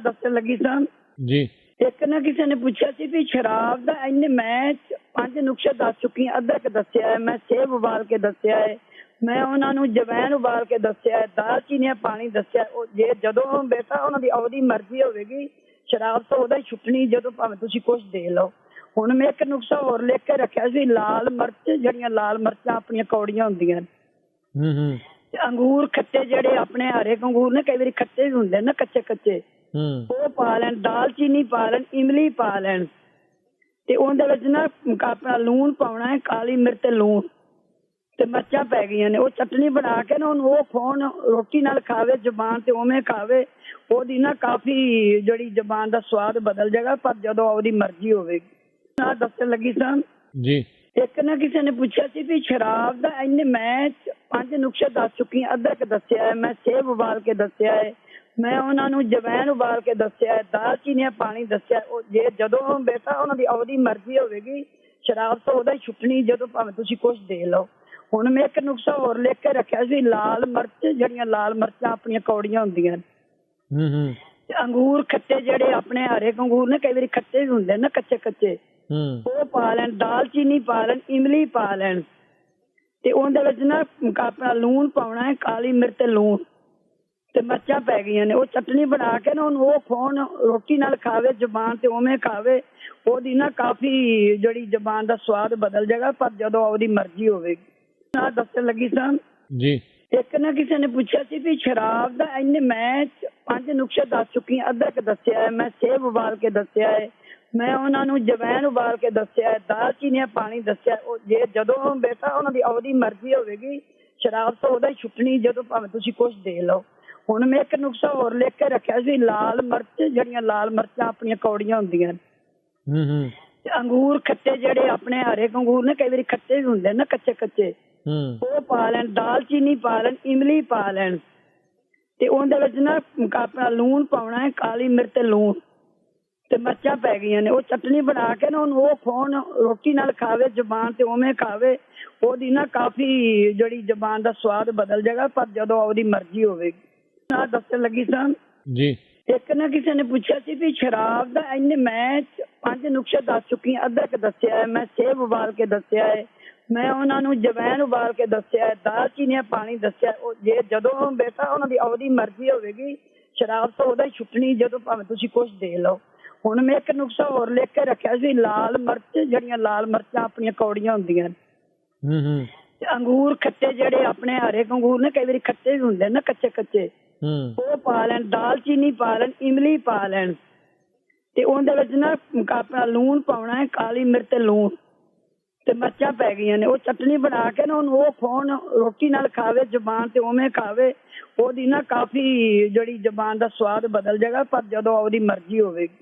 ਦੱਸਣ ਲੱਗੀ ਸਾਂ ਜੀ ਇੱਕ ਨਾ ਕਿਸੇ ਨੇ ਪੁੱਛਿਆ ਸੀ ਵੀ ਸ਼ਰਾਬ ਦਾ ਇੰਨੇ ਮੈਂ 5 ਨੁਕਸੇ ਦੱਸ ਚੁੱਕੀ ਹਾਂ। ਅੱਧਾ ਕੁ ਦੱਸਿਆ ਹੈ, ਮੈਂ ਸੇਬ ਉਬਾਲ ਕੇ ਦੱਸਿਆ ਹੈ, ਮੈਂ ਉਹਨਾਂ ਨੂੰ ਜਵੈਣ ਉਬਾਲ ਕੇ ਦੱਸਿਆ ਹੈ, ਦਾਲਚੀਨੀ ਪਾਣੀ ਦੱਸਿਆ। ਉਹ ਜੇ ਜਦੋਂ ਬੇਟਾ ਉਹਨਾਂ ਦੀ ਆਪਦੀ ਮਰਜ਼ੀ ਹੋਵੇਗੀ ਸ਼ਰਾਬ ਤੋਂ ਉਹਦਾ ਹੀ ਛੁੱਟਣੀ, ਜਦੋਂ ਭਾਵੇਂ ਤੁਸੀਂ ਕੁਛ ਦੇ ਲਓ। ਹੁਣ ਮੈਂ ਇੱਕ ਨੁਕਸਾ ਹੋਰ ਲਿਖ ਕੇ ਰੱਖਿਆ ਸੀ, ਲਾਲ ਮਿਰਚ, ਜਿਹੜੀਆਂ ਲਾਲ ਮਿਰਚਾਂ ਆਪਣੀਆਂ ਕੌੜੀਆਂ ਹੁੰਦੀਆਂ ਹੂੰ ਅੰਗੂਰ ਖੱਟੇ, ਜਿਹੜੇ ਆਪਣੇ ਹਰੇ ਅੰਗੂਰ ਨੇ ਕਈ ਵਾਰੀ ਖੱਟੇ ਵੀ ਹੁੰਦੇ ਨੇ ਕੱਚੇ ਕੱਚੇ, ਉਹ ਪਾ ਲੈਣ, ਦਾਲਚੀਨੀ ਪਾ ਲੈਣ, ਇਮਲੀ ਪਾ ਲੈਣ ਤੇ ਉਹਦੇ ਵਿੱਚ ਨਾ ਆਪਣਾ ਲੂਣ ਪਾਉਣਾ ਹੈ, ਕਾਲੀ ਮਿਰਚ ਤੇ ਲੂਣ ਤੇ ਮਿਰਚਾਂ ਪੈ ਗਈਆਂ ਨੇ। ਉਹ ਚਟਨੀ ਬਣਾ ਕੇ ਨਾ ਉਹਨੂੰ ਉਹ ਖਾਣ, ਰੋਟੀ ਨਾਲ ਖਾਵੇ, ਜ਼ੁਬਾਨ ਤੇ ਉਵੇਂ ਖਾਵੇ, ਉਹਦੀ ਨਾ ਕਾਫੀ ਜਿਹੜੀ ਜ਼ੁਬਾਨ ਦਾ ਸਵਾਦ ਬਦਲ ਜਾਏਗਾ। ਪਰ ਜਦੋਂ ਉਹਦੀ ਮਰਜ਼ੀ ਹੋਵੇਗੀ। ਨਾ ਦੱਸਣ ਲੱਗੀ ਸਾਂ ਜੀ ਇੱਕ ਨਾ ਕਿਸੇ ਨੇ ਪੁੱਛਿਆ ਸੀ ਵੀ ਸ਼ਰਾਬ ਦਾ ਇੰਨੇ ਮੈਂ 5 ਨੁਕਸੇ ਦੱਸ ਚੁੱਕੀ ਹਾਂ। ਅੱਧਾ ਕੁ ਦੱਸਿਆ ਹੈ, ਮੈਂ ਸੇਬ ਉਬਾਲ ਕੇ ਦੱਸਿਆ ਹੈ, ਮੈਂ ਉਹਨਾਂ ਨੂੰ ਜਵੈਣ ਉਬਾਲ ਕੇ ਦੱਸਿਆ ਹੈ, ਦਾਲਚੀਨੀ ਪਾਣੀ ਦੱਸਿਆ। ਉਹ ਜੇ ਜਦੋਂ ਬੇਟਾ ਉਹਨਾਂ ਦੀ ਆਪਦੀ ਮਰਜ਼ੀ ਹੋਵੇਗੀ ਸ਼ਰਾਬ ਤੋਂ ਉਹਦਾ ਹੀ ਛੁੱਟਣੀ, ਜਦੋਂ ਭਾਵੇਂ ਤੁਸੀਂ ਕੁਛ ਦੇ ਲਓ। ਹੁਣ ਮੈਂ ਇੱਕ ਨੁਕਸਾ ਹੋਰ ਲਿਖ ਕੇ ਰੱਖਿਆ ਸੀ, ਲਾਲ ਮਿਰਚ, ਜਿਹੜੀਆਂ ਲਾਲ ਮਿਰਚਾਂ ਆਪਣੀਆਂ ਕੌੜੀਆਂ ਹੁੰਦੀਆਂ ਤੇ ਅੰਗੂਰ ਖੱਟੇ, ਜਿਹੜੇ ਆਪਣੇ ਹਰੇ ਅੰਗੂਰ ਨੇ ਕਈ ਵਾਰੀ ਖੱਟੇ ਵੀ ਹੁੰਦੇ ਨੇ ਕੱਚੇ ਕੱਚੇ, ਉਹ ਪਾ ਲੈਣ, ਦਾਲਚੀਨੀ ਪਾ ਲੈਣ, ਇਮਲੀ ਪਾ ਲੈਣ ਤੇ ਉਹਦੇ ਵਿੱਚ ਨਾ ਆਪਣਾ ਲੂਣ ਪਾਉਣਾ ਹੈ, ਕਾਲੀ ਮਿਰਚ ਤੇ ਲੂਣ ਤੇ ਮਿਰਚਾਂ ਪੈ ਗਈਆਂ ਨੇ। ਉਹ ਚਟਨੀ ਬਣਾ ਕੇ ਨਾ ਉਹਨੂੰ ਉਹ ਖਾਣ, ਰੋਟੀ ਨਾਲ ਖਾਵੇ, ਜ਼ੁਬਾਨ ਤੇ ਉਵੇਂ ਖਾਵੇ, ਉਹਦੀ ਨਾ ਕਾਫੀ ਜਿਹੜੀ ਜ਼ੁਬਾਨ ਦਾ ਸਵਾਦ ਬਦਲ ਜਾਏਗਾ। ਪਰ ਜਦੋਂ ਉਹਦੀ ਮਰਜ਼ੀ ਹੋਵੇਗੀ। ਨਾ ਦੱਸਣ ਲੱਗੀ ਸਾਂ ਜੀ ਇੱਕ ਨਾ ਕਿਸੇ ਨੇ ਪੁੱਛਿਆ ਸੀ ਵੀ ਸ਼ਰਾਬ ਦਾ ਇੰਨੇ ਮੈਂ 5 ਨੁਕਸੇ ਦੱਸ ਚੁੱਕੀ ਹਾਂ। ਅੱਧਾ ਕੁ ਦੱਸਿਆ ਹੈ, ਮੈਂ ਸੇਬ ਉਬਾਲ ਕੇ ਦੱਸਿਆ ਹੈ, ਮੈਂ ਉਹਨਾਂ ਨੂੰ ਜਵੈਣ ਉਬਾਲ ਕੇ ਦੱਸਿਆ ਹੈ, ਦਾਲਚੀਨੀ ਪਾਣੀ ਦੱਸਿਆ। ਉਹ ਜੇ ਜਦੋਂ ਬੇਟਾ ਉਹਨਾਂ ਦੀ ਆਪਦੀ ਮਰਜ਼ੀ ਹੋਵੇਗੀ ਸ਼ਰਾਬ ਤੋਂ ਉਹਦਾ ਹੀ ਛੁੱਟਣੀ, ਜਦੋਂ ਭਾਵੇਂ ਤੁਸੀਂ ਕੁਛ ਦੇ ਲਓ। ਹੁਣ ਮੈਂ ਇੱਕ ਨੁਕਸਾ ਹੋਰ ਲਿਖ ਕੇ ਰੱਖਿਆ ਸੀ, ਲਾਲ ਮਿਰਚ, ਜਿਹੜੀਆਂ ਲਾਲ ਮਿਰਚਾਂ ਆਪਣੀਆਂ ਕੌੜੀਆਂ ਹੁੰਦੀਆਂ ਤੇ ਅੰਗੂਰ ਖੱਟੇ, ਜਿਹੜੇ ਆਪਣੇ ਹਰੇ ਅੰਗੂਰ ਨੇ ਕਈ ਵਾਰੀ ਖੱਟੇ ਵੀ ਹੁੰਦੇ ਨੇ ਕੱਚੇ ਕੱਚੇ, ਉਹ ਪਾ ਲੈਣ, ਦਾਲਚੀਨੀ ਪਾ ਲੈਣ, ਇਮਲੀ ਪਾ ਲੈਣ ਤੇ ਉਹਦੇ ਵਿੱਚ ਨਾ ਆਪਣਾ ਲੂਣ ਪਾਉਣਾ ਹੈ, ਕਾਲੀ ਮਿਰਚ ਤੇ ਲੂਣ ਤੇ ਮਿਰਚਾਂ ਪੈ ਗਈਆਂ ਨੇ। ਉਹ ਚਟਨੀ ਬਣਾ ਕੇ ਨਾ ਉਹਨੂੰ ਉਹ ਖਾਣ, ਰੋਟੀ ਨਾਲ ਖਾਵੇ, ਜ਼ੁਬਾਨ ਤੇ ਉਵੇਂ ਖਾਵੇ, ਉਹਦੀ ਨਾ ਕਾਫੀ ਜਿਹੜੀ ਜ਼ੁਬਾਨ ਦਾ ਸਵਾਦ ਬਦਲ ਜਾਏਗਾ। ਪਰ ਜਦੋਂ ਉਹਦੀ ਮਰਜ਼ੀ ਹੋਵੇਗੀ। ਨਾ ਦੱਸਣ ਲੱਗੀ ਸਾਂ ਜੀ ਇੱਕ ਨਾ ਕਿਸੇ ਨੇ ਪੁੱਛਿਆ ਸੀ ਵੀ ਸ਼ਰਾਬ ਦਾ ਇੰਨੇ ਮੈਂ 5 ਨੁਕਸੇ ਦੱਸ ਚੁੱਕੀ ਹਾਂ। ਅੱਧਾ ਕੁ ਦੱਸਿਆ ਹੈ, ਮੈਂ ਸੇਬ ਉਬਾਲ ਕੇ ਦੱਸਿਆ ਹੈ, ਮੈਂ ਉਹਨਾਂ ਨੂੰ ਜਵੈਣ ਉਬਾਲ ਕੇ ਦੱਸਿਆ ਹੈ, ਦਾਲਚੀਨੀ ਪਾਣੀ ਦੱਸਿਆ। ਉਹ ਜੇ ਜਦੋਂ ਬੇਟਾ ਉਹਨਾਂ ਦੀ ਆਪਦੀ ਮਰਜ਼ੀ ਹੋਵੇਗੀ ਸ਼ਰਾਬ ਤੋਂ ਉਹਦਾ ਹੀ ਛੁੱਟਣੀ, ਜਦੋਂ ਭਾਵੇਂ ਤੁਸੀਂ ਕੁਛ ਦੇ ਲਓ। ਹੁਣ ਮੈਂ ਇੱਕ ਨੁਕਸਾ ਹੋਰ ਲਿਖ ਕੇ ਰੱਖਿਆ ਸੀ, ਲਾਲ ਮਿਰਚ, ਜਿਹੜੀਆਂ ਲਾਲ ਮਿਰਚਾਂ ਆਪਣੀਆਂ ਕੌੜੀਆਂ ਹੁੰਦੀਆਂ ਤੇ ਅੰਗੂਰ ਖੱਟੇ, ਜਿਹੜੇ ਆਪਣੇ ਹਰੇ ਅੰਗੂਰ ਨੇ ਕਈ ਵਾਰੀ ਖੱਟੇ ਵੀ ਹੁੰਦੇ ਨੇ ਕੱਚੇ ਕੱਚੇ, ਉਹ ਪਾ ਲੈਣ, ਦਾਲਚੀਨੀ ਪਾ ਲੈਣ, ਇਮਲੀ ਪਾ ਲੈਣ ਤੇ ਉਹਦੇ ਵਿੱਚ ਨਾ ਆਪਣਾ ਲੂਣ ਪਾਉਣਾ ਹੈ, ਕਾਲੀ ਮਿਰਚ ਤੇ ਲੂਣ ਤੇ ਮਿਰਚਾਂ ਪੈ ਗਈਆਂ ਨੇ। ਉਹ ਚਟਨੀ ਬਣਾ ਕੇ ਨਾ ਉਹਨੂੰ ਉਹ ਖਾਣ, ਰੋਟੀ ਨਾਲ ਖਾਵੇ, ਜ਼ੁਬਾਨ ਤੇ ਉਵੇਂ ਖਾਵੇ, ਉਹਦੀ ਨਾ ਕਾਫੀ ਜਿਹੜੀ ਜ਼ੁਬਾਨ ਦਾ ਸਵਾਦ ਬਦਲ ਜਾਏਗਾ। ਪਰ ਜਦੋਂ ਉਹਦੀ ਮਰਜ਼ੀ ਹੋਵੇਗੀ।